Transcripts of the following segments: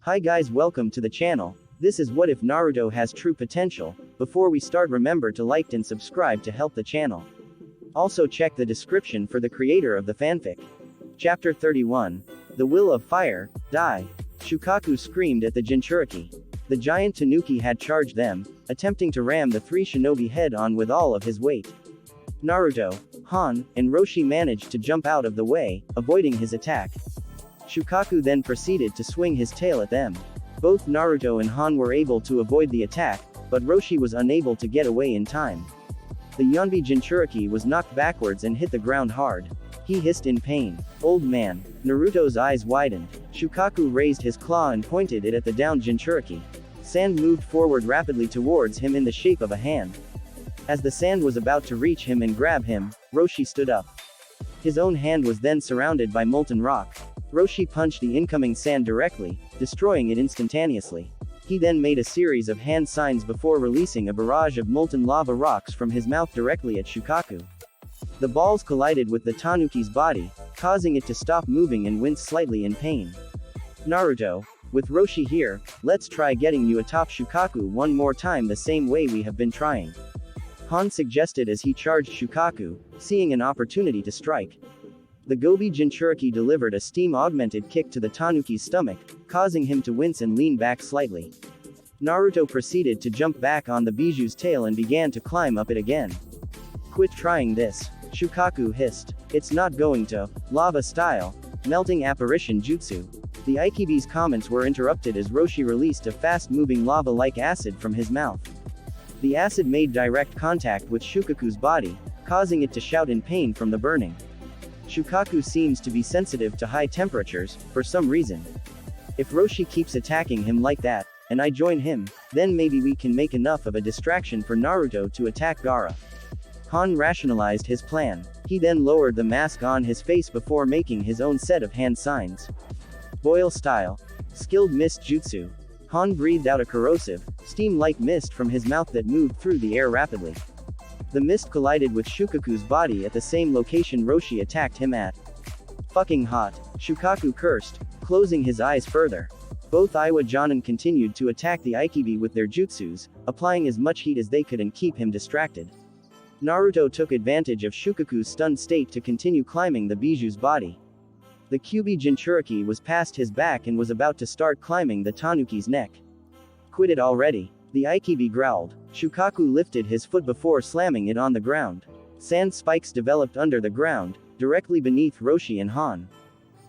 Hi guys, welcome to the channel. This is what if Naruto has true potential. Before we start, remember to like and subscribe to help the channel. Also check the description for the creator of the fanfic. Chapter 31. The Will of Fire, Die. Shukaku screamed at the Jinchuriki. The giant Tanuki had charged them, attempting to ram the three shinobi head-on with all of his weight. Naruto, Han, and Roshi managed to jump out of the way, avoiding his attack. Shukaku then proceeded to swing his tail at them. Both Naruto and Han were able to avoid the attack, but Roshi was unable to get away in time. The Yonbi Jinchuriki was knocked backwards and hit the ground hard. He hissed in pain. Old man. Naruto's eyes widened. Shukaku raised his claw and pointed it at the downed Jinchuriki. Sand moved forward rapidly towards him in the shape of a hand. As the sand was about to reach him and grab him, Roshi stood up. His own hand was then surrounded by molten rock. Roshi punched the incoming sand directly, destroying it instantaneously. He then made a series of hand signs before releasing a barrage of molten lava rocks from his mouth directly at Shukaku. The balls collided with the Tanuki's body, causing it to stop moving and wince slightly in pain. Naruto, with Roshi here, let's try getting you atop Shukaku one more time the same way we have been trying. Han suggested as he charged Shukaku, seeing an opportunity to strike. The Gobi Jinchuriki delivered a steam-augmented kick to the Tanuki's stomach, causing him to wince and lean back slightly. Naruto proceeded to jump back on the Biju's tail and began to climb up it again. Quit trying this, Shukaku hissed. It's not going to. Lava style. Melting apparition jutsu. The Aikibi's comments were interrupted as Roshi released a fast-moving lava-like acid from his mouth. The acid made direct contact with Shukaku's body, causing it to shout in pain from the burning. Shukaku seems to be sensitive to high temperatures, for some reason. If Roshi keeps attacking him like that, and I join him, then maybe we can make enough of a distraction for Naruto to attack Gaara. Han rationalized his plan. He then lowered the mask on his face before making his own set of hand signs. Boil style. Skilled mist jutsu. Han breathed out a corrosive, steam-like mist from his mouth that moved through the air rapidly. The mist collided with Shukaku's body at the same location Roshi attacked him at. Fucking hot. Shukaku cursed, closing his eyes further. Both Iwa Jonin continued to attack the Aikibi with their jutsus, applying as much heat as they could and keep him distracted. Naruto took advantage of Shukaku's stunned state to continue climbing the Biju's body. The Kyubi Jinchuriki was past his back and was about to start climbing the Tanuki's neck. Quit it already. The Aikibi growled. Shukaku lifted his foot before slamming it on the ground. Sand spikes developed under the ground, directly beneath Roshi and Han.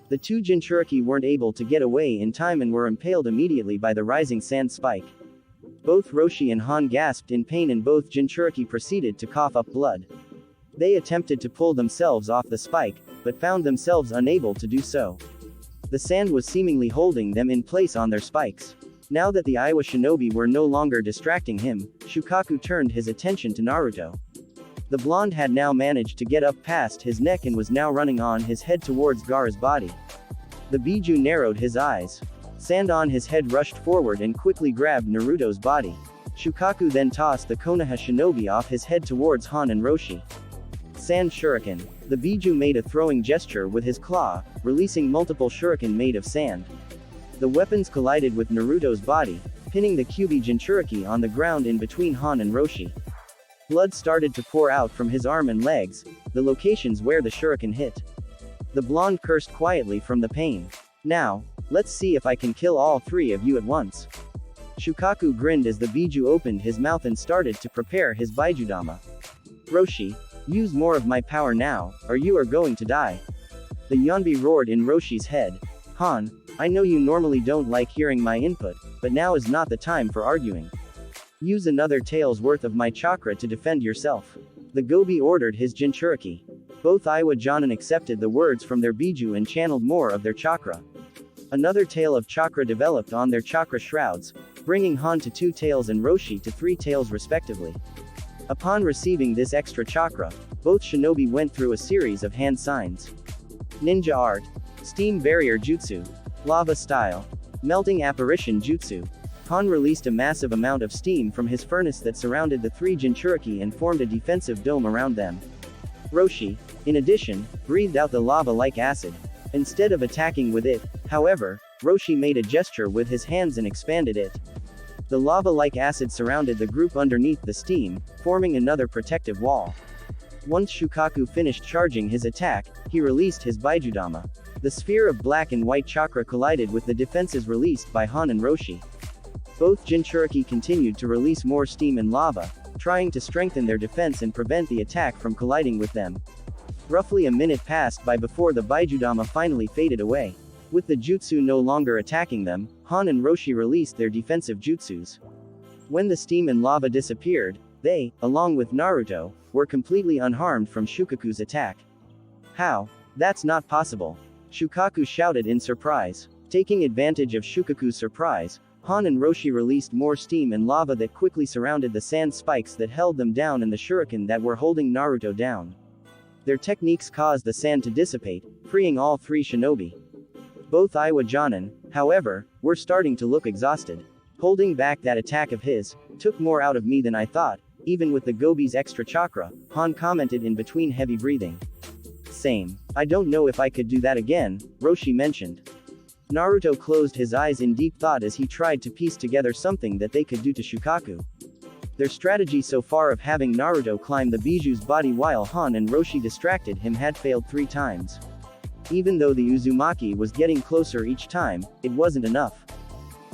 The two Jinchuriki weren't able to get away in time and were impaled immediately by the rising sand spike. Both Roshi and Han gasped in pain and both Jinchuriki proceeded to cough up blood. They attempted to pull themselves off the spike, but found themselves unable to do so. The sand was seemingly holding them in place on their spikes. Now that the Iwa shinobi were no longer distracting him, Shukaku turned his attention to Naruto. The blonde had now managed to get up past his neck and was now running on his head towards Gaara's body. The Biju narrowed his eyes. Sand on his head rushed forward and quickly grabbed Naruto's body. Shukaku then tossed the Konoha shinobi off his head towards Han and Roshi. Sand Shuriken. The Biju made a throwing gesture with his claw, releasing multiple shuriken made of sand. The weapons collided with Naruto's body, pinning the Kyubi Jinchuriki on the ground in between Han and Roshi. Blood started to pour out from his arm and legs, the locations where the shuriken hit. The blonde cursed quietly from the pain. Now, let's see if I can kill all three of you at once. Shukaku grinned as the Biju opened his mouth and started to prepare his Baijudama. Roshi, use more of my power now, or you are going to die. The Yonbi roared in Roshi's head. Han, I know you normally don't like hearing my input, but now is not the time for arguing. Use another tail's worth of my chakra to defend yourself. The Gobi ordered his Jinchuriki. Both Iwa Jonin accepted the words from their Biju and channeled more of their chakra. Another tail of chakra developed on their chakra shrouds, bringing Han to 2 tails and Roshi to 3 tails respectively. Upon receiving this extra chakra, both shinobi went through a series of hand signs. Ninja art. Steam barrier jutsu. Lava style. Melting apparition jutsu. Han released a massive amount of steam from his furnace that surrounded the 3 Jinchuriki and formed a defensive dome around them. Roshi, in addition, breathed out the lava-like acid. Instead of attacking with it, however, Roshi made a gesture with his hands and expanded it. The lava-like acid surrounded the group underneath the steam, forming another protective wall. Once Shukaku finished charging his attack, he released his Baijudama. The sphere of black and white chakra collided with the defenses released by Han and Roshi. Both Jinchuriki continued to release more steam and lava, trying to strengthen their defense and prevent the attack from colliding with them. Roughly a minute passed by before the Baijudama finally faded away. With the jutsu no longer attacking them, Han and Roshi released their defensive jutsus. When the steam and lava disappeared, they, along with Naruto, were completely unharmed from Shukaku's attack. How? That's not possible. Shukaku shouted in surprise. Taking advantage of Shukaku's surprise, Han and Roshi released more steam and lava that quickly surrounded the sand spikes that held them down and the shuriken that were holding Naruto down. Their techniques caused the sand to dissipate, freeing all three shinobi. Both Iwa Jonin, however, were starting to look exhausted. Holding back that attack of his took more out of me than I thought, even with the Gobi's extra chakra, Han commented in between heavy breathing. Same. I don't know if I could do that again, Roshi mentioned. Naruto closed his eyes in deep thought as he tried to piece together something that they could do to Shukaku. Their strategy so far of having Naruto climb the Bijuu's body while Han and Roshi distracted him had failed 3 times. Even though the Uzumaki was getting closer each time, it wasn't enough.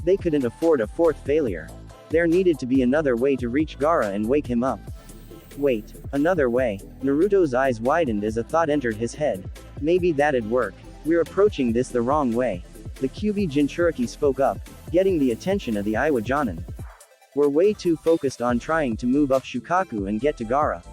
They couldn't afford a 4th failure. There needed to be another way to reach Gaara and wake him up. Wait, another way? Naruto's eyes widened as a thought entered his head. Maybe that'd work. We're approaching this the wrong way. The Kyuubi Jinchuriki spoke up, getting the attention of the Iwa Jonin. We're way too focused on trying to move up Shukaku and get to Gaara.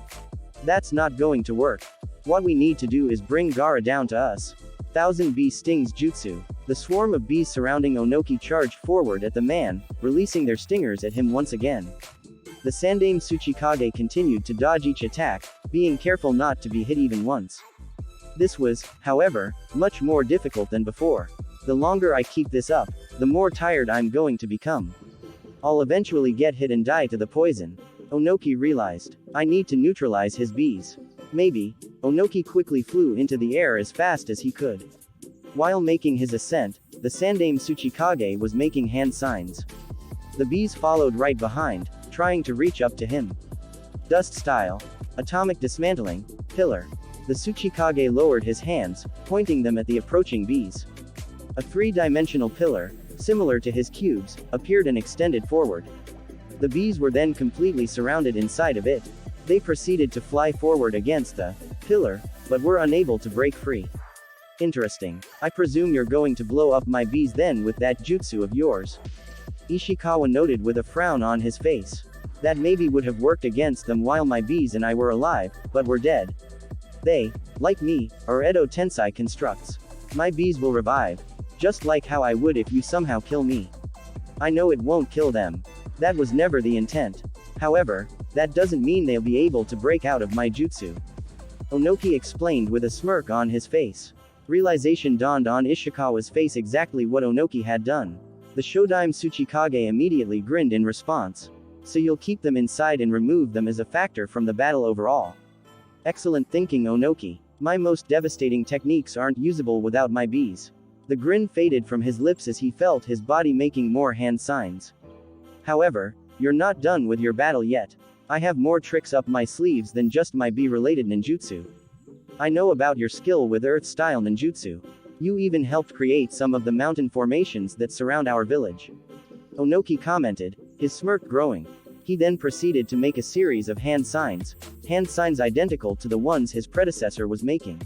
That's not going to work. What we need to do is bring Gaara down to us. 1000 Bee Stings Jutsu. The swarm of bees surrounding Onoki charged forward at the man, releasing their stingers at him once again. The Sandaime Tsuchikage continued to dodge each attack, being careful not to be hit even once. This was, however, much more difficult than before. The longer I keep this up, the more tired I'm going to become. I'll eventually get hit and die to the poison. Onoki realized. I need to neutralize his bees. Maybe. Onoki quickly flew into the air as fast as he could. While making his ascent, the Sandaime Tsuchikage was making hand signs. The bees followed right behind, trying to reach up to him. Dust style. Atomic dismantling. Pillar. The Tsuchikage lowered his hands, pointing them at the approaching bees. A 3-dimensional pillar, similar to his cubes, appeared and extended forward. The bees were then completely surrounded inside of it. They proceeded to fly forward against the pillar, but were unable to break free. Interesting. I presume you're going to blow up my bees then with that jutsu of yours. Ishikawa noted with a frown on his face. That maybe would have worked against them while my bees and I were alive, but were dead. They, like me, are Edo Tensei constructs. My bees will revive. Just like how I would if you somehow kill me. I know it won't kill them. That was never the intent. However, that doesn't mean they'll be able to break out of my jutsu. Onoki explained with a smirk on his face. Realization dawned on Ishikawa's face exactly what Onoki had done. The Shodaime Tsuchikage immediately grinned in response. So you'll keep them inside and remove them as a factor from the battle overall. Excellent thinking, Onoki. My most devastating techniques aren't usable without my bees. The grin faded from his lips as he felt his body making more hand signs. However, you're not done with your battle yet. I have more tricks up my sleeves than just my bee-related ninjutsu. I know about your skill with earth-style ninjutsu. You even helped create some of the mountain formations that surround our village. Onoki commented, his smirk growing. He then proceeded to make a series of hand signs identical to the ones his predecessor was making.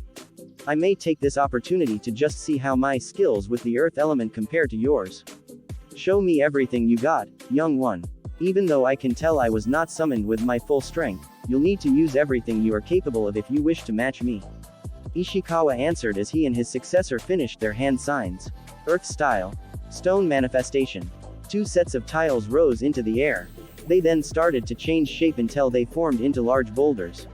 I may take this opportunity to just see how my skills with the earth element compare to yours. Show me everything you got, young one. Even though I can tell I was not summoned with my full strength, you'll need to use everything you are capable of if you wish to match me. Ishikawa answered as he and his successor finished their hand signs. Earth style. Stone manifestation. 2 sets of tiles rose into the air. They then started to change shape until they formed into large boulders.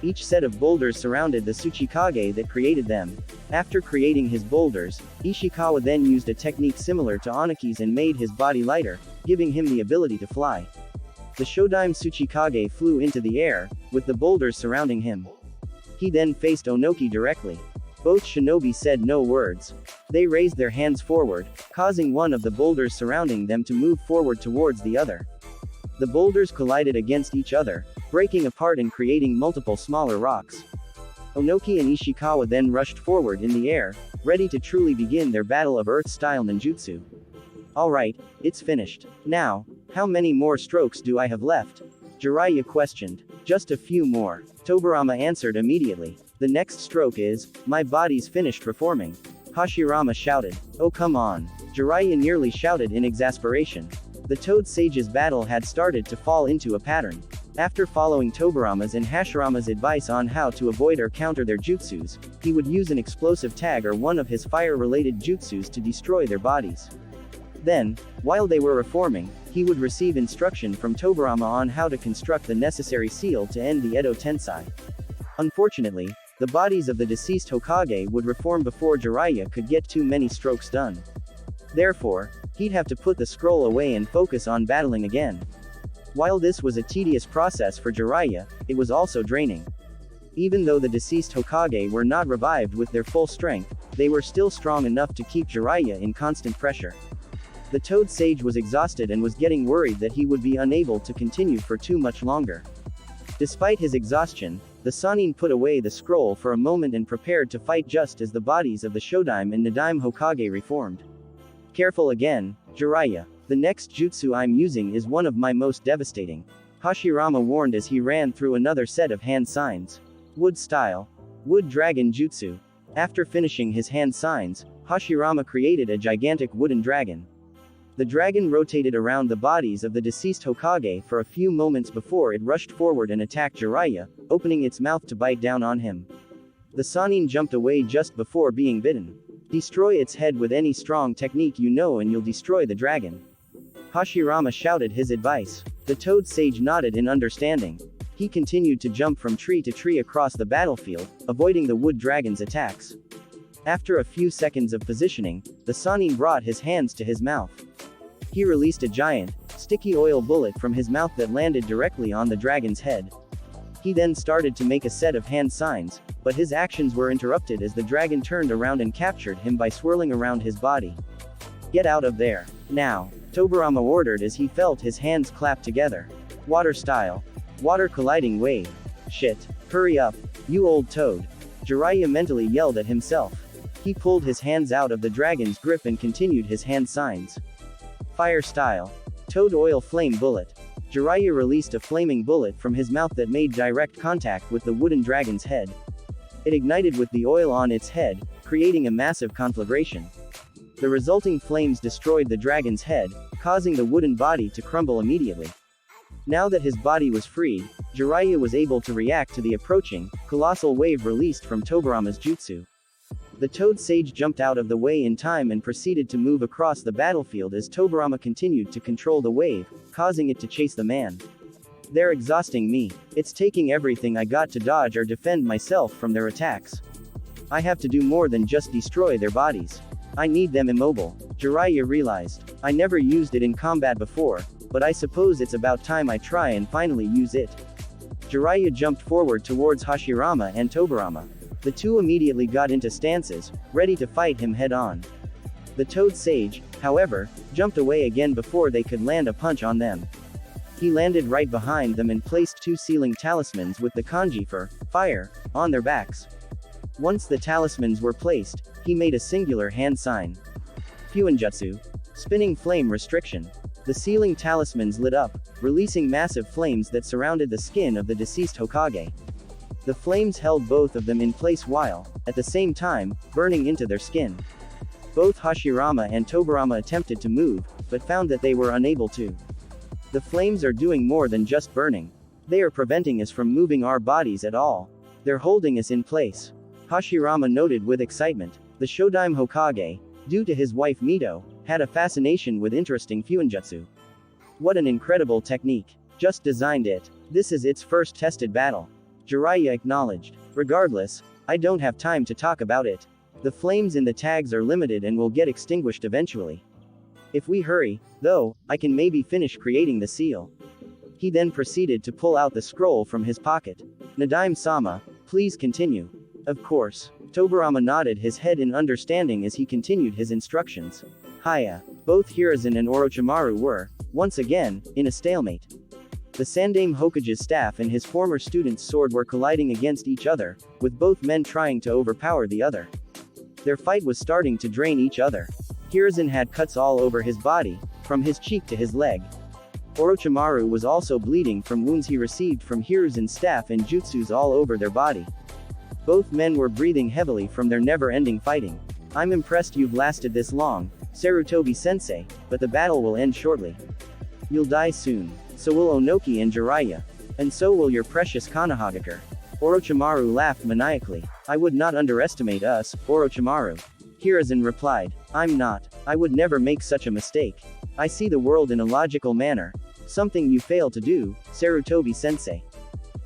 Each set of boulders surrounded the Tsuchikage that created them. After creating his boulders, Ishikawa then used a technique similar to Onoki's and made his body lighter, giving him the ability to fly. The Shodaime Tsuchikage flew into the air, with the boulders surrounding him. He then faced Onoki directly. Both shinobi said no words. They raised their hands forward, causing one of the boulders surrounding them to move forward towards the other. The boulders collided against each other, breaking apart and creating multiple smaller rocks. Onoki and Ishikawa then rushed forward in the air, ready to truly begin their battle of Earth-style ninjutsu. Alright, it's finished. Now, how many more strokes do I have left? Jiraiya questioned. Just a few more. Tobirama answered immediately. The next stroke is, my body's finished reforming. Hashirama shouted. Oh come on. Jiraiya nearly shouted in exasperation. The Toad Sage's battle had started to fall into a pattern. After following Tobirama's and Hashirama's advice on how to avoid or counter their jutsus, he would use an explosive tag or one of his fire-related jutsus to destroy their bodies. Then, while they were reforming, he would receive instruction from Tobirama on how to construct the necessary seal to end the Edo Tensei. Unfortunately, the bodies of the deceased Hokage would reform before Jiraiya could get too many strokes done. Therefore, he'd have to put the scroll away and focus on battling again. While this was a tedious process for Jiraiya, it was also draining. Even though the deceased Hokage were not revived with their full strength, they were still strong enough to keep Jiraiya in constant pressure. The Toad Sage was exhausted and was getting worried that he would be unable to continue for too much longer. Despite his exhaustion, the Sannin put away the scroll for a moment and prepared to fight just as the bodies of the Shodaime and Nadaime Hokage reformed. Careful again, Jiraiya. The next jutsu I'm using is one of my most devastating. Hashirama warned as he ran through another set of hand signs. Wood style. Wood dragon jutsu. After finishing his hand signs, Hashirama created a gigantic wooden dragon. The dragon rotated around the bodies of the deceased Hokage for a few moments before it rushed forward and attacked Jiraiya, opening its mouth to bite down on him. The Sannin jumped away just before being bitten. Destroy its head with any strong technique you know and you'll destroy the dragon. Hashirama shouted his advice. The Toad Sage nodded in understanding. He continued to jump from tree to tree across the battlefield, avoiding the wood dragon's attacks. After a few seconds of positioning, the Sannin brought his hands to his mouth. He released a giant, sticky oil bullet from his mouth that landed directly on the dragon's head. He then started to make a set of hand signs, but his actions were interrupted as the dragon turned around and captured him by swirling around his body. Get out of there. Now, Tobirama ordered as he felt his hands clap together. Water style. Water colliding wave. Shit. Hurry up, you old toad. Jiraiya mentally yelled at himself. He pulled his hands out of the dragon's grip and continued his hand signs. Fire style. Toad oil flame bullet. Jiraiya released a flaming bullet from his mouth that made direct contact with the wooden dragon's head. It ignited with the oil on its head, creating a massive conflagration. The resulting flames destroyed the dragon's head, causing the wooden body to crumble immediately. Now that his body was freed, Jiraiya was able to react to the approaching, colossal wave released from Tobirama's jutsu. The Toad Sage jumped out of the way in time and proceeded to move across the battlefield as Tobirama continued to control the wave, causing it to chase the man. They're exhausting me. It's taking everything I got to dodge or defend myself from their attacks. I have to do more than just destroy their bodies. I need them immobile. Jiraiya realized. I never used it in combat before, but I suppose it's about time I try and finally use it. Jiraiya jumped forward towards Hashirama and Tobirama. The two immediately got into stances, ready to fight him head-on. The Toad Sage, however, jumped away again before they could land a punch on them. He landed right behind them and placed two sealing talismans with the kanji for fire on their backs. Once the talismans were placed, he made a singular hand sign. Fuinjutsu. Spinning flame restriction. The sealing talismans lit up, releasing massive flames that surrounded the skin of the deceased Hokage. The flames held both of them in place while, at the same time, burning into their skin. Both Hashirama and Tobirama attempted to move, but found that they were unable to. The flames are doing more than just burning. They are preventing us from moving our bodies at all. They're holding us in place. Hashirama noted with excitement. The Shodaime Hokage, due to his wife Mito, had a fascination with interesting Fuinjutsu. What an incredible technique. Just designed it. This is its first tested battle. Jiraiya acknowledged. Regardless, I don't have time to talk about it. The flames in the tags are limited and will get extinguished eventually. If we hurry, though, I can maybe finish creating the seal. He then proceeded to pull out the scroll from his pocket. Nadaime-sama, please continue. Of course. Tobirama nodded his head in understanding as he continued his instructions. Hiya. Both Hiruzen and Orochimaru were, once again, in a stalemate. The Sandaime Hokage's staff and his former student's sword were colliding against each other, with both men trying to overpower the other. Their fight was starting to drain each other. Hiruzen had cuts all over his body, from his cheek to his leg. Orochimaru was also bleeding from wounds he received from Hiruzen's staff and jutsus all over their body. Both men were breathing heavily from their never-ending fighting. I'm impressed you've lasted this long, Sarutobi-sensei, but the battle will end shortly. You'll die soon. So will Onoki and Jiraiya. And so will your precious Konohagakure. Orochimaru laughed maniacally. I would not underestimate us, Orochimaru. Hiruzen replied. I'm not. I would never make such a mistake. I see the world in a logical manner. Something you fail to do, Sarutobi-sensei.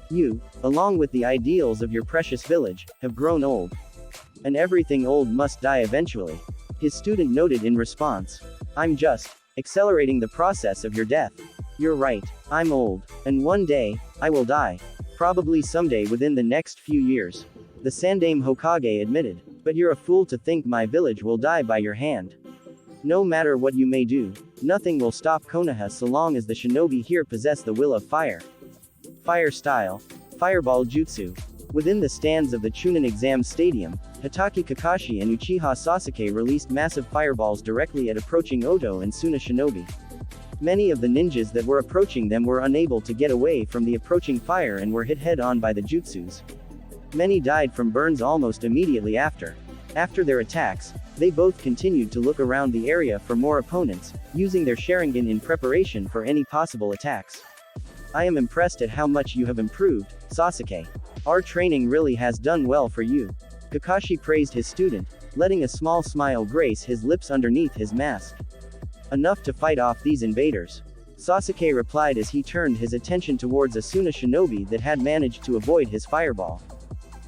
You, along with the ideals of your precious village, have grown old. And everything old must die eventually. His student noted in response. I'm just accelerating the process of your death. You're right, I'm old. And one day, I will die. Probably someday within the next few years. The Sandaime Hokage admitted. But you're a fool to think my village will die by your hand. No matter what you may do, nothing will stop Konoha so long as the shinobi here possess the will of fire. Fire style. Fireball Jutsu. Within the stands of the Chunin Exam Stadium, Hatake Kakashi and Uchiha Sasuke released massive fireballs directly at approaching Oto and Suna shinobi. Many of the ninjas that were approaching them were unable to get away from the approaching fire and were hit head-on by the jutsus. Many died from burns almost immediately after. After their attacks, they both continued to look around the area for more opponents, using their Sharingan in preparation for any possible attacks. I am impressed at how much you have improved, Sasuke. Our training really has done well for you. Kakashi praised his student, letting a small smile grace his lips underneath his mask. Enough to fight off these invaders. Sasuke replied as he turned his attention towards a Suna shinobi that had managed to avoid his fireball.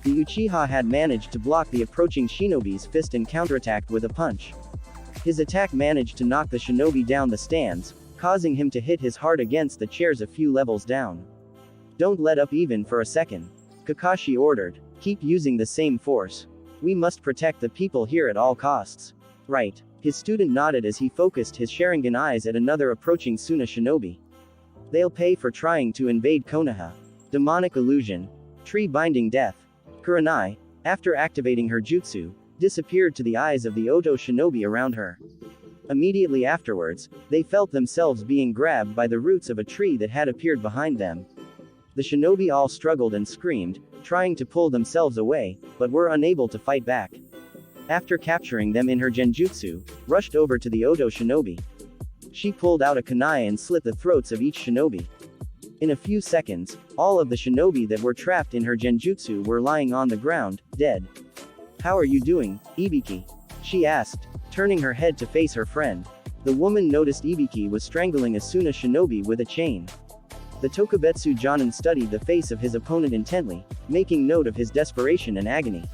The Uchiha had managed to block the approaching shinobi's fist and counterattacked with a punch. His attack managed to knock the shinobi down the stands, causing him to hit his heart against the chairs a few levels down. Don't let up even for a second. Kakashi ordered. Keep using the same force. We must protect the people here at all costs. Right. His student nodded as he focused his Sharingan eyes at another approaching Suna shinobi. They'll pay for trying to invade Konoha. Demonic illusion. Tree binding death. Kurenai, after activating her jutsu, disappeared to the eyes of the Oto shinobi around her. Immediately afterwards, they felt themselves being grabbed by the roots of a tree that had appeared behind them. The shinobi all struggled and screamed, trying to pull themselves away, but were unable to fight back. After capturing them in her genjutsu, rushed over to the Oto shinobi. She pulled out a kunai and slit the throats of each shinobi. In a few seconds, all of the shinobi that were trapped in her genjutsu were lying on the ground, dead. How are you doing, Ibiki? She asked, turning her head to face her friend. The woman noticed Ibiki was strangling a Suna shinobi with a chain. The Tokubetsu Jonin studied the face of his opponent intently, making note of his desperation and agony.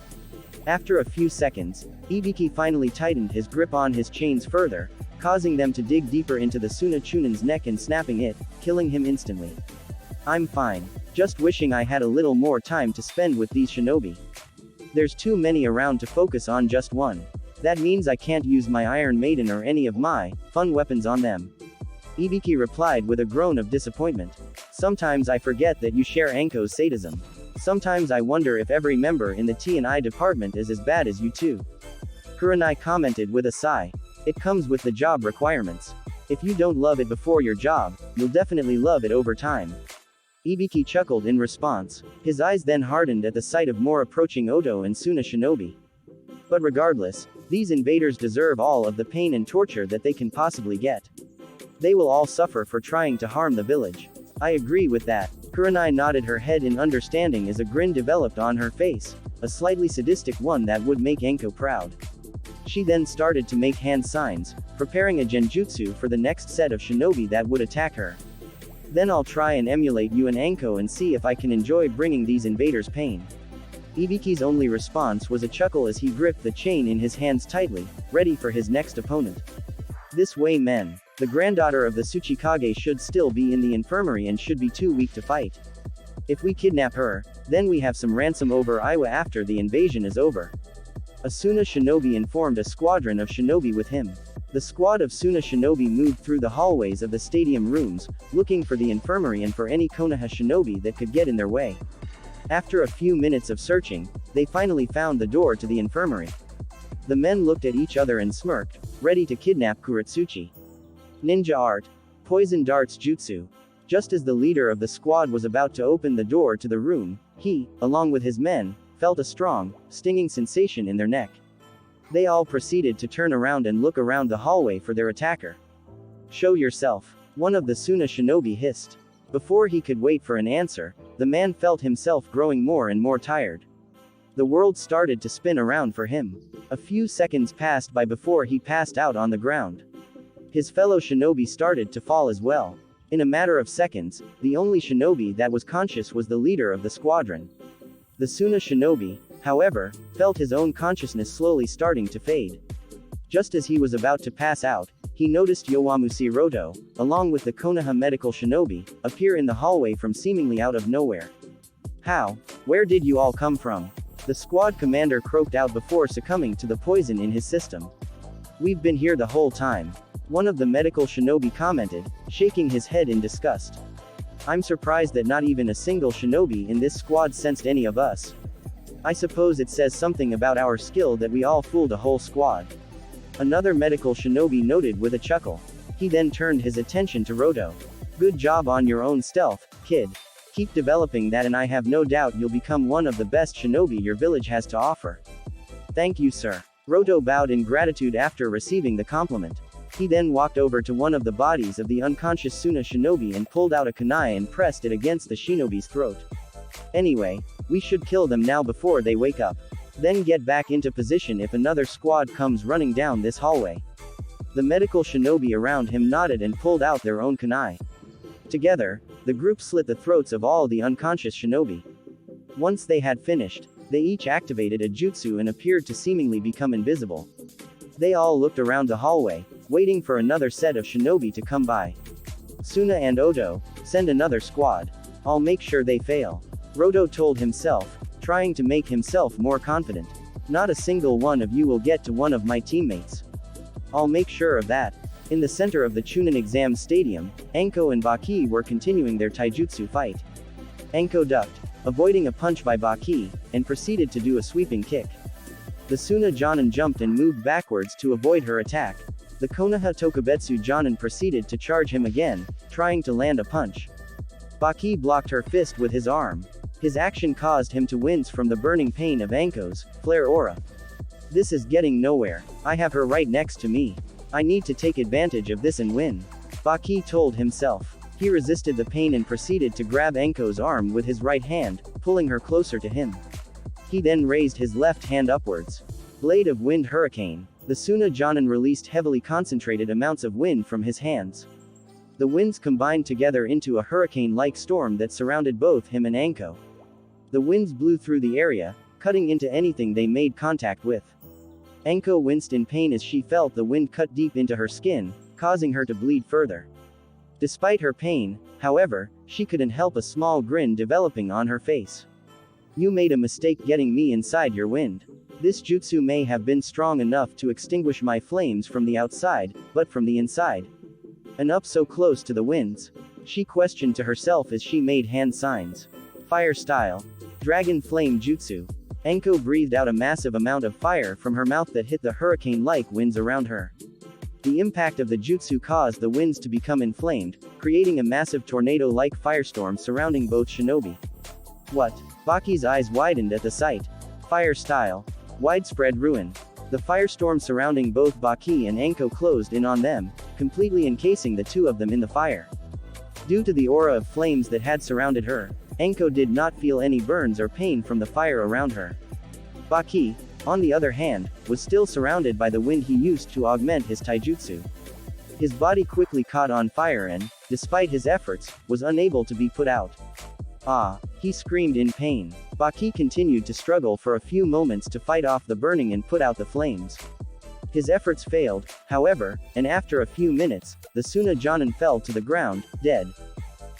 After a few seconds, Ibiki finally tightened his grip on his chains further, causing them to dig deeper into the Suna Chunin's neck and snapping it, killing him instantly. I'm fine. Just wishing I had a little more time to spend with these shinobi. There's too many around to focus on just one. That means I can't use my Iron Maiden or any of my fun weapons on them. Ibiki replied with a groan of disappointment. Sometimes I forget that you share Anko's sadism. Sometimes I wonder if every member in the T&I department is as bad as you too. Kurenai commented with a sigh. It comes with the job requirements. If you don't love it before your job, you'll definitely love it over time. Ibiki chuckled in response. His eyes then hardened at the sight of more approaching Oto and Suna shinobi. But regardless, these invaders deserve all of the pain and torture that they can possibly get. They will all suffer for trying to harm the village. I agree with that. Kurenai nodded her head in understanding as a grin developed on her face, a slightly sadistic one that would make Anko proud. She then started to make hand signs, preparing a genjutsu for the next set of shinobi that would attack her. Then I'll try and emulate you and Anko and see if I can enjoy bringing these invaders pain. Ibiki's only response was a chuckle as he gripped the chain in his hands tightly, ready for his next opponent. This way men. The granddaughter of the Tsuchikage should still be in the infirmary and should be too weak to fight. If we kidnap her, then we have some ransom over Iwa after the invasion is over. Asuna shinobi informed a squadron of shinobi with him. The squad of Suna shinobi moved through the hallways of the stadium rooms, looking for the infirmary and for any Konoha shinobi that could get in their way. After a few minutes of searching, they finally found the door to the infirmary. The men looked at each other and smirked, ready to kidnap Kuretsuchi. Ninja art. Poison darts jutsu. Just as the leader of the squad was about to open the door to the room, he, along with his men, felt a strong, stinging sensation in their neck. They all proceeded to turn around and look around the hallway for their attacker. "Show yourself," one of the Suna shinobi hissed. Before he could wait for an answer, the man felt himself growing more and more tired. The world started to spin around for him. A few seconds passed by before he passed out on the ground. His fellow shinobi started to fall as well. In a matter of seconds, the only shinobi that was conscious was the leader of the squadron. The Suna shinobi, however, felt his own consciousness slowly starting to fade. Just as he was about to pass out, he noticed Yowamushi Roto, along with the Konoha medical shinobi, appear in the hallway from seemingly out of nowhere. "How? Where did you all come from?" The squad commander croaked out before succumbing to the poison in his system. "We've been here the whole time," one of the medical shinobi commented, shaking his head in disgust. "I'm surprised that not even a single shinobi in this squad sensed any of us. I suppose it says something about our skill that we all fooled a whole squad." Another medical shinobi noted with a chuckle. He then turned his attention to Roto. "Good job on your own stealth, kid. Keep developing that and I have no doubt you'll become one of the best shinobi your village has to offer." "Thank you, sir." Roto bowed in gratitude after receiving the compliment. He then walked over to one of the bodies of the unconscious Suna shinobi and pulled out a kunai and pressed it against the shinobi's throat. "Anyway, we should kill them now before they wake up. Then get back into position if another squad comes running down this hallway." The medical shinobi around him nodded and pulled out their own kunai. Together, the group slit the throats of all the unconscious shinobi. Once they had finished, they each activated a jutsu and appeared to seemingly become invisible. They all looked around the hallway, waiting for another set of shinobi to come by. "Suna and Oto, send another squad. I'll make sure they fail," Roto told himself, trying to make himself more confident. "Not a single one of you will get to one of my teammates. I'll make sure of that." In the center of the Chunin exam stadium, Anko and Baki were continuing their taijutsu fight. Anko ducked, avoiding a punch by Baki, and proceeded to do a sweeping kick. The Suna Jonin jumped and moved backwards to avoid her attack. The Konoha Tokubetsu Jonin proceeded to charge him again, trying to land a punch. Baki blocked her fist with his arm. His action caused him to wince from the burning pain of Anko's flare aura. "This is getting nowhere. I have her right next to me. I need to take advantage of this and win," Baki told himself. He resisted the pain and proceeded to grab Anko's arm with his right hand, pulling her closer to him. He then raised his left hand upwards. Blade of Wind Hurricane. The Suna Jonin released heavily concentrated amounts of wind from his hands. The winds combined together into a hurricane-like storm that surrounded both him and Anko. The winds blew through the area, cutting into anything they made contact with. Anko winced in pain as she felt the wind cut deep into her skin, causing her to bleed further. Despite her pain, however, she couldn't help a small grin developing on her face. "You made a mistake getting me inside your wind. This jutsu may have been strong enough to extinguish my flames from the outside, but from the inside. And up so close to the winds?" she questioned to herself as she made hand signs. Fire style. Dragon Flame Jutsu. Anko breathed out a massive amount of fire from her mouth that hit the hurricane-like winds around her. The impact of the jutsu caused the winds to become inflamed, creating a massive tornado-like firestorm surrounding both shinobi. "What?" Baki's eyes widened at the sight. Fire style. Widespread ruin. The firestorm surrounding both Baki and Anko closed in on them, completely encasing the two of them in the fire. Due to the aura of flames that had surrounded her, Anko did not feel any burns or pain from the fire around her. Baki, on the other hand, was still surrounded by the wind he used to augment his taijutsu. His body quickly caught on fire and, despite his efforts, was unable to be put out. "Ah!" he screamed in pain. Baki continued to struggle for a few moments to fight off the burning and put out the flames. His efforts failed, however, and after a few minutes, the Suna Jonin fell to the ground, dead.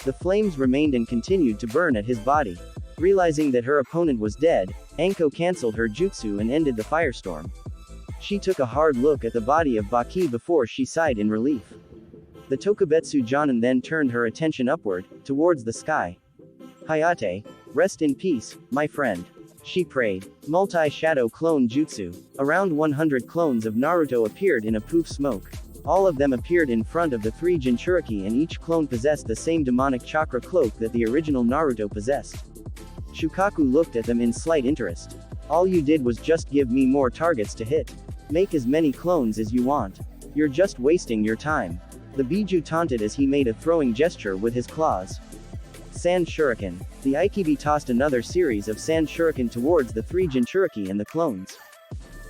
The flames remained and continued to burn at his body. Realizing that her opponent was dead, Anko cancelled her jutsu and ended the firestorm. She took a hard look at the body of Baki before she sighed in relief. The Tokubetsu Jonin then turned her attention upward, towards the sky. Hayate, rest in peace, my friend. She prayed. Multi-shadow clone jutsu. Around 100 clones of Naruto appeared in a poof smoke. All of them appeared in front of the 3 Jinchuriki and each clone possessed the same demonic chakra cloak that the original Naruto possessed. Shukaku looked at them in slight interest. All you did was just give me more targets to hit. Make as many clones as you want. You're just wasting your time. The Biju taunted as he made a throwing gesture with his claws. Sand Shuriken. The Aikibi tossed another series of Sand Shuriken towards the 3 Jinchuriki and the clones.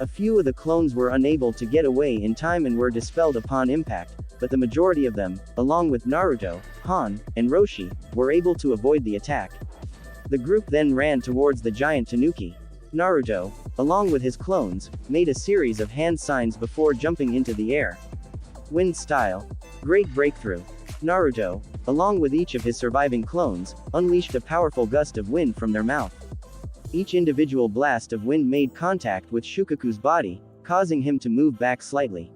A few of the clones were unable to get away in time and were dispelled upon impact, but the majority of them, along with Naruto, Han, and Roshi, were able to avoid the attack. The group then ran towards the giant Tanuki. Naruto, along with his clones, made a series of hand signs before jumping into the air. Wind style. Great breakthrough. Naruto, along with each of his surviving clones, unleashed a powerful gust of wind from their mouth. Each individual blast of wind made contact with Shukaku's body, causing him to move back slightly.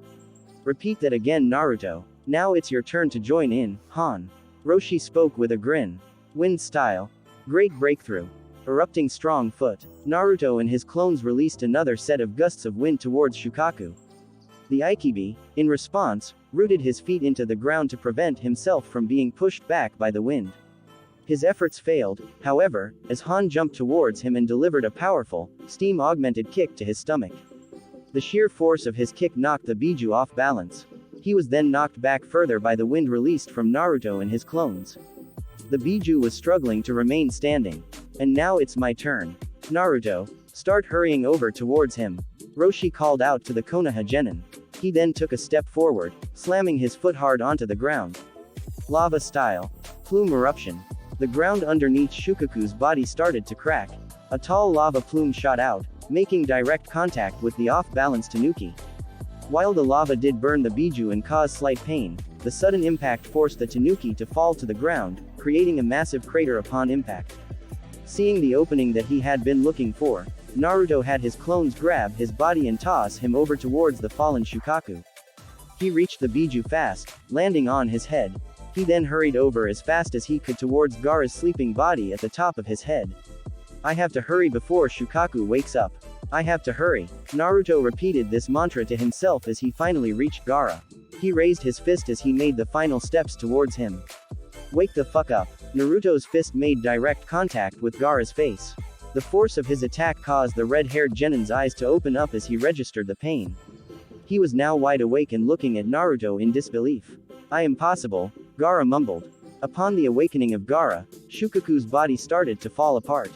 Repeat that again, Naruto. Now it's your turn to join in, Han. Roshi spoke with a grin. Wind style. Great breakthrough. Erupting strong foot. Naruto and his clones released another set of gusts of wind towards Shukaku. The Aikibi, in response, rooted his feet into the ground to prevent himself from being pushed back by the wind. His efforts failed, however, as Han jumped towards him and delivered a powerful, steam-augmented kick to his stomach. The sheer force of his kick knocked the Biju off balance. He was then knocked back further by the wind released from Naruto and his clones. The Biju was struggling to remain standing. And now it's my turn. Naruto, start hurrying over towards him. Roshi called out to the Konoha Genin. He then took a step forward, slamming his foot hard onto the ground. Lava style. Plume eruption. The ground underneath Shukaku's body started to crack. A tall lava plume shot out, making direct contact with the off-balance Tanuki. While the lava did burn the Biju and cause slight pain, the sudden impact forced the Tanuki to fall to the ground, creating a massive crater upon impact. Seeing the opening that he had been looking for, Naruto had his clones grab his body and toss him over towards the fallen Shukaku. He reached the Biju fast, landing on his head. He then hurried over as fast as he could towards Gaara's sleeping body at the top of his head. I have to hurry before Shukaku wakes up. I have to hurry. Naruto repeated this mantra to himself as he finally reached Gaara. He raised his fist as he made the final steps towards him. Wake the fuck up. Naruto's fist made direct contact with Gaara's face. The force of his attack caused the red-haired Genin's eyes to open up as he registered the pain. He was now wide awake and looking at Naruto in disbelief. I am possible, Gaara mumbled. Upon the awakening of Gaara, Shukaku's body started to fall apart.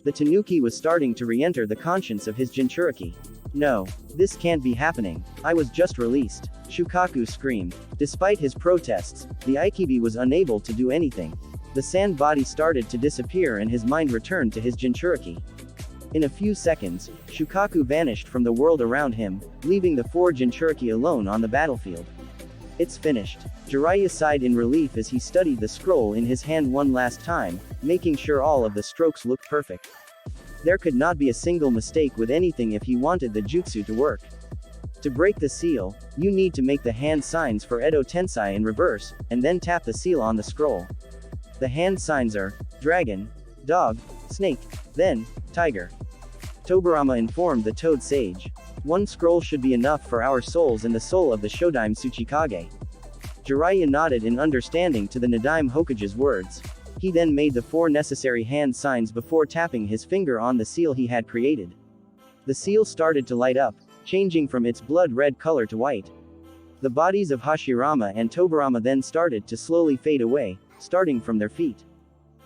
The Tanuki was starting to re-enter the conscience of his Jinchuriki. No, this can't be happening. I was just released. Shukaku screamed. Despite his protests, the Aikibi was unable to do anything. The sand body started to disappear and his mind returned to his Jinchuriki. In a few seconds, Shukaku vanished from the world around him, leaving the 4 Jinchuriki alone on the battlefield. It's finished. Jiraiya sighed in relief as he studied the scroll in his hand one last time, making sure all of the strokes looked perfect. There could not be a single mistake with anything if he wanted the jutsu to work. To break the seal, you need to make the hand signs for Edo Tensei in reverse, and then tap the seal on the scroll. The hand signs are dragon, dog, snake, then tiger. Tobirama informed the Toad Sage. 1 scroll should be enough for our souls and the soul of the Shodaime Tsuchikage. Jiraiya nodded in understanding to the Nadaime Hokage's words. He then made the 4 necessary hand signs before tapping his finger on the seal he had created. The seal started to light up, changing from its blood-red color to white. The bodies of Hashirama and Tobirama then started to slowly fade away, starting from their feet.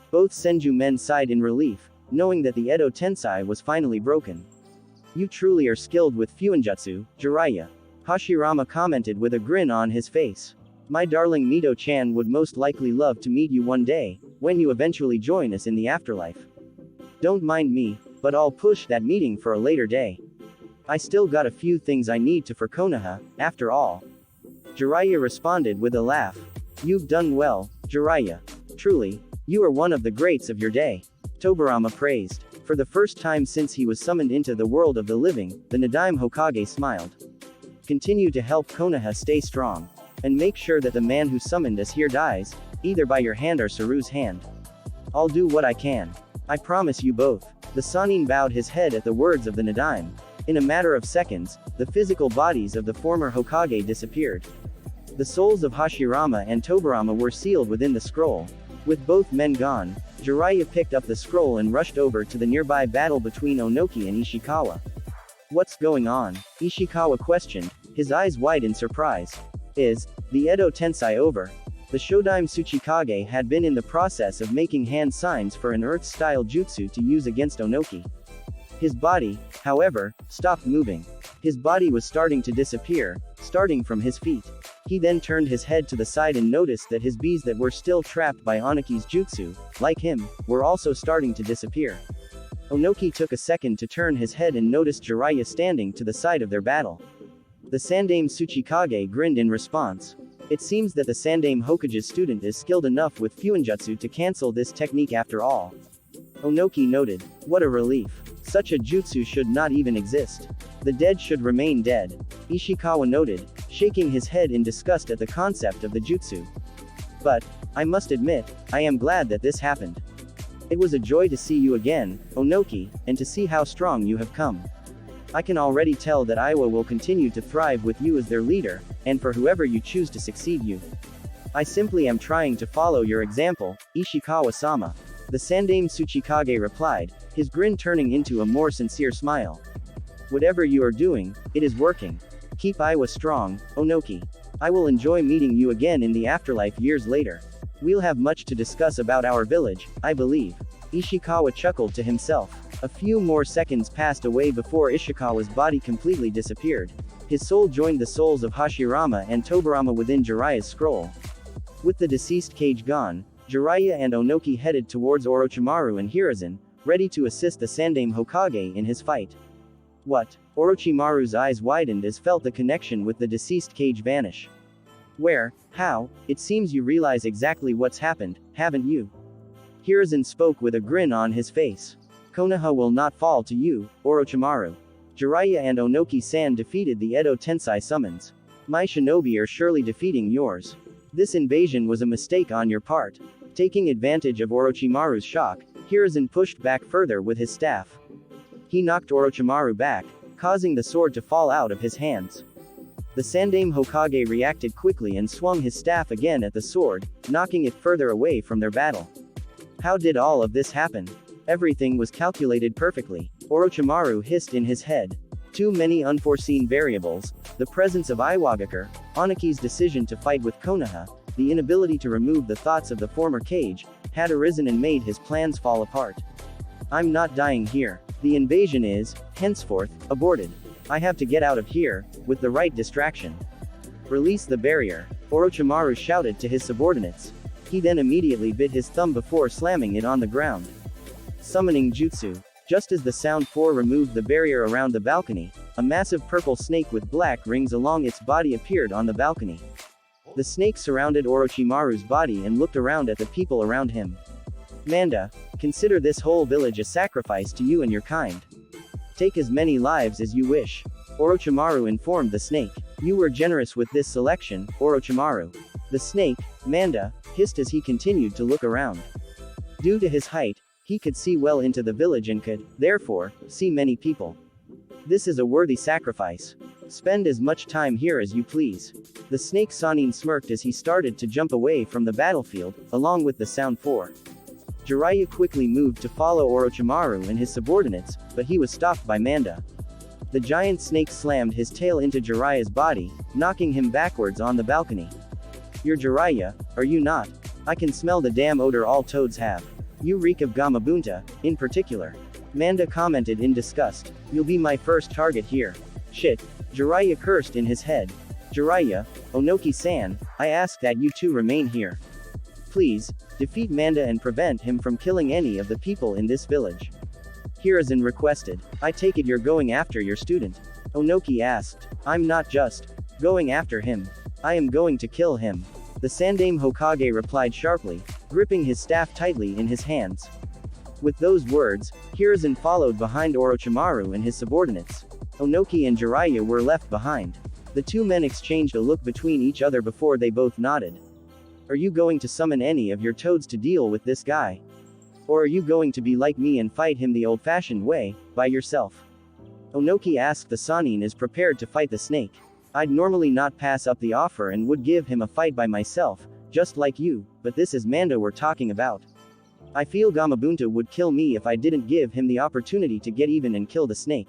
Both Senju men sighed in relief, knowing that the Edo Tensei was finally broken. You truly are skilled with Fuinjutsu, Jiraiya. Hashirama commented with a grin on his face. My darling Mito-chan would most likely love to meet you one day, when you eventually join us in the afterlife. Don't mind me, but I'll push that meeting for a later day. I still got a few things I need to for Konoha, after all. Jiraiya responded with a laugh. You've done well, Jiraiya. Truly, you are one of the greats of your day. Tobirama praised. For the first time since he was summoned into the world of the living, the Nadaime Hokage smiled. Continue to help Konoha stay strong. And make sure that the man who summoned us here dies, either by your hand or Saru's hand. I'll do what I can. I promise you both. The Sannin bowed his head at the words of the Nadaime. In a matter of seconds, the physical bodies of the former Hokage disappeared. The souls of Hashirama and Tobirama were sealed within the scroll. With both men gone, Jiraiya picked up the scroll and rushed over to the nearby battle between Onoki and Ishikawa. What's going on? Ishikawa questioned, his eyes wide in surprise. Is the Edo Tensei over? The Shodaime Tsuchikage had been in the process of making hand signs for an earth-style jutsu to use against Onoki. His body, however, stopped moving. His body was starting to disappear, starting from his feet. He then turned his head to the side and noticed that his bees that were still trapped by Onoki's jutsu, like him, were also starting to disappear. Onoki took a second to turn his head and noticed Jiraiya standing to the side of their battle. The Sandaime Tsuchikage grinned in response. It seems that the Sandaime Hokage's student is skilled enough with Fuinjutsu to cancel this technique after all. Onoki noted. What a relief. Such a jutsu should not even exist. The dead should remain dead. Ishikawa noted, shaking his head in disgust at the concept of the jutsu. But, I must admit, I am glad that this happened. It was a joy to see you again, Onoki, and to see how strong you have come. I can already tell that Iowa will continue to thrive with you as their leader, and for whoever you choose to succeed you. I simply am trying to follow your example, Ishikawa-sama. The Sandaime Tsuchikage replied, his grin turning into a more sincere smile. Whatever you are doing, it is working. Keep Iowa strong, Onoki. I will enjoy meeting you again in the afterlife years later. We'll have much to discuss about our village, I believe. Ishikawa chuckled to himself. A few more seconds passed away before Ishikawa's body completely disappeared. His soul joined the souls of Hashirama and Tobirama within Jiraiya's scroll. With the deceased cage gone, Jiraiya and Onoki headed towards Orochimaru and Hiruzen, ready to assist the Sandaime Hokage in his fight. What? Orochimaru's eyes widened as felt the connection with the deceased cage vanish. Where? How? It seems you realize exactly what's happened, haven't you? Hiruzen spoke with a grin on his face. Konoha will not fall to you, Orochimaru. Jiraiya and Onoki-san defeated the Edo Tensei summons. My shinobi are surely defeating yours. This invasion was a mistake on your part. Taking advantage of Orochimaru's shock, Hiruzen pushed back further with his staff. He knocked Orochimaru back, causing the sword to fall out of his hands. The Sandaime Hokage reacted quickly and swung his staff again at the sword, knocking it further away from their battle. How did all of this happen? Everything was calculated perfectly. Orochimaru hissed in his head. Too many unforeseen variables, the presence of Iwagakure, Onoki's decision to fight with Konoha, the inability to remove the thoughts of the former cage, had arisen and made his plans fall apart. I'm not dying here. The invasion is, henceforth, aborted. I have to get out of here, with the right distraction. Release the barrier, Orochimaru shouted to his subordinates. He then immediately bit his thumb before slamming it on the ground. Summoning Jutsu. Just as the Sound 4 removed the barrier around the balcony, a massive purple snake with black rings along its body appeared on the balcony. The snake surrounded Orochimaru's body and looked around at the people around him. Manda, consider this whole village a sacrifice to you and your kind. Take as many lives as you wish. Orochimaru informed the snake. You were generous with this selection, Orochimaru. The snake, Manda, hissed as he continued to look around. Due to his height, he could see well into the village and could, therefore, see many people. This is a worthy sacrifice. Spend as much time here as you please. The snake Sannin smirked as he started to jump away from the battlefield, along with the Sound 4. Jiraiya quickly moved to follow Orochimaru and his subordinates, but he was stopped by Manda. The giant snake slammed his tail into Jiraiya's body, knocking him backwards on the balcony. You're Jiraiya, are you not? I can smell the damn odor all toads have. You reek of Gamabunta, in particular. Manda commented in disgust. You'll be my first target here. Shit. Jiraiya cursed in his head. Jiraiya, Onoki-san, I ask that you two remain here. Please, defeat Manda and prevent him from killing any of the people in this village. Hiruzen requested. I take it you're going after your student. Onoki asked. I'm not just going after him. I am going to kill him. The Sandaime Hokage replied sharply, gripping his staff tightly in his hands. With those words, Hiruzen followed behind Orochimaru and his subordinates. Onoki and Jiraiya were left behind. The two men exchanged a look between each other before they both nodded. Are you going to summon any of your toads to deal with this guy? Or are you going to be like me and fight him the old-fashioned way, by yourself? Onoki asked the Sannin is prepared to fight the snake. I'd normally not pass up the offer and would give him a fight by myself, just like you, but this is Mando we're talking about. I feel Gamabunta would kill me if I didn't give him the opportunity to get even and kill the snake.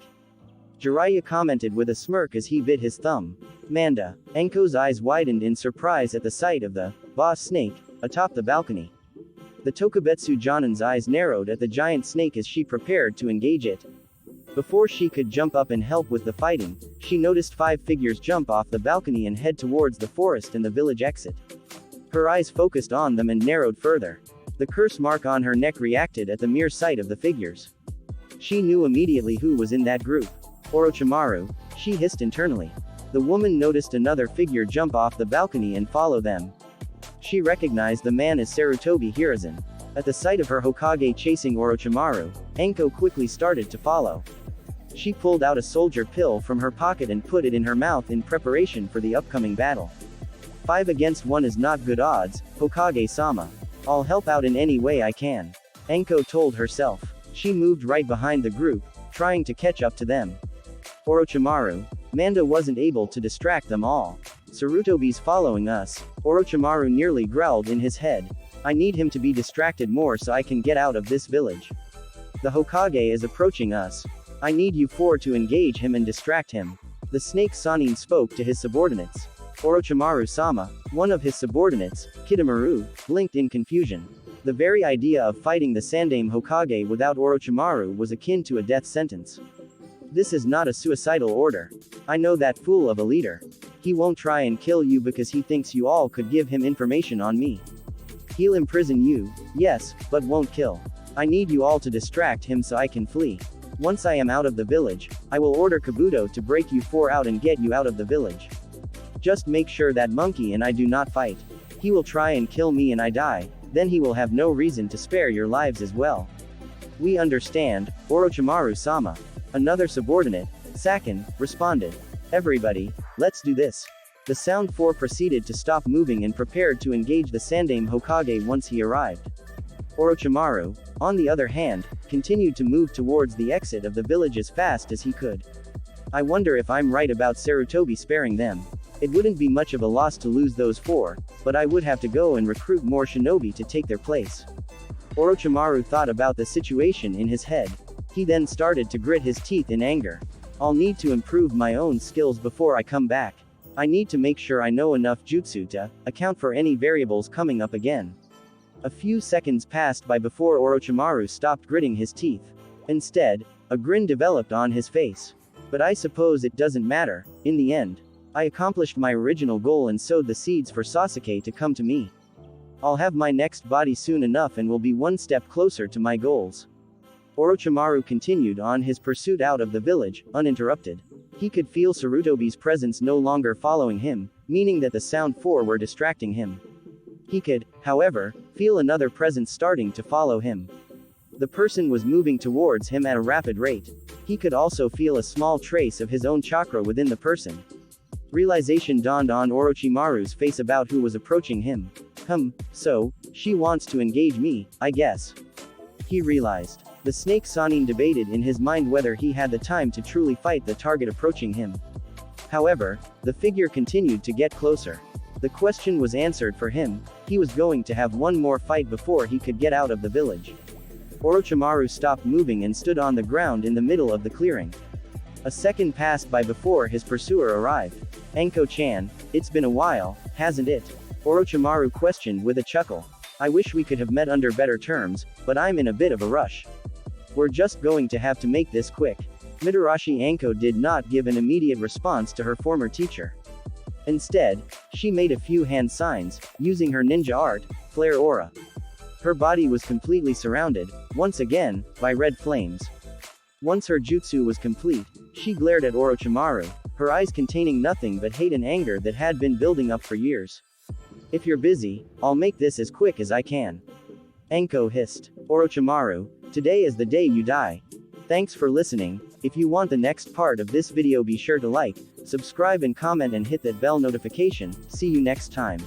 Jiraiya commented with a smirk as he bit his thumb. Manda. Enko's eyes widened in surprise at the sight of the boss snake atop the balcony. The Tokubetsu Jonin's eyes narrowed at the giant snake as she prepared to engage it. Before she could jump up and help with the fighting, she noticed 5 figures jump off the balcony and head towards the forest and the village exit. Her eyes focused on them and narrowed further. The curse mark on her neck reacted at the mere sight of the figures. She knew immediately who was in that group. Orochimaru, she hissed internally. The woman noticed another figure jump off the balcony and follow them. She recognized the man as Sarutobi Hiruzen. At the sight of her Hokage chasing Orochimaru, Enko quickly started to follow. She pulled out a soldier pill from her pocket and put it in her mouth in preparation for the upcoming battle. 5 against 1 is not good odds, Hokage-sama. I'll help out in any way I can. Enko told herself. She moved right behind the group, trying to catch up to them. Orochimaru. Manda wasn't able to distract them all. Sarutobi's following us. Orochimaru nearly growled in his head. I need him to be distracted more so I can get out of this village. The Hokage is approaching us. I need you 4 to engage him and distract him. The snake Sannin spoke to his subordinates. Orochimaru-sama, one of his subordinates, Kidomaru, blinked in confusion. The very idea of fighting the Sandaime Hokage without Orochimaru was akin to a death sentence. This is not a suicidal order. I know that fool of a leader. He won't try and kill you because he thinks you all could give him information on me. He'll imprison you, yes, but won't kill. I need you all to distract him so I can flee. Once I am out of the village, I will order Kabuto to break you 4 out and get you out of the village. Just make sure that monkey and I do not fight. He will try and kill me and I die, then he will have no reason to spare your lives as well. We understand, Orochimaru-sama. Another subordinate, Sakin, responded. Everybody, let's do this. The Sound 4 proceeded to stop moving and prepared to engage the Sandaime Hokage once he arrived. Orochimaru, on the other hand, continued to move towards the exit of the village as fast as he could. I wonder if I'm right about Sarutobi sparing them. It wouldn't be much of a loss to lose those 4, but I would have to go and recruit more shinobi to take their place. Orochimaru thought about the situation in his head. He then started to grit his teeth in anger. I'll need to improve my own skills before I come back. I need to make sure I know enough jutsu to account for any variables coming up again. A few seconds passed by before Orochimaru stopped gritting his teeth. Instead, a grin developed on his face. But I suppose it doesn't matter. In the end, I accomplished my original goal and sowed the seeds for Sasuke to come to me. I'll have my next body soon enough and will be one step closer to my goals. Orochimaru continued on his pursuit out of the village, uninterrupted. He could feel Sarutobi's presence no longer following him, meaning that the Sound 4 were distracting him. He could, however, feel another presence starting to follow him. The person was moving towards him at a rapid rate. He could also feel a small trace of his own chakra within the person. Realization dawned on Orochimaru's face about who was approaching him. So, she wants to engage me, I guess. He realized. The snake Sannin debated in his mind whether he had the time to truly fight the target approaching him. However, the figure continued to get closer. The question was answered for him. He was going to have one more fight before he could get out of the village. Orochimaru stopped moving and stood on the ground in the middle of the clearing. A second passed by before his pursuer arrived. Enko-chan, it's been a while, hasn't it? Orochimaru questioned with a chuckle. I wish we could have met under better terms, but I'm in a bit of a rush. We're just going to have to make this quick. Mitarashi Anko did not give an immediate response to her former teacher. Instead, she made a few hand signs, using her ninja art, Flare Aura. Her body was completely surrounded, once again, by red flames. Once her jutsu was complete, she glared at Orochimaru, her eyes containing nothing but hate and anger that had been building up for years. If you're busy, I'll make this as quick as I can. Anko hissed. Orochimaru, Today is the day you die. Thanks for listening. If you want the next part of this video, be sure to like, subscribe and comment and hit that bell notification. See you next time.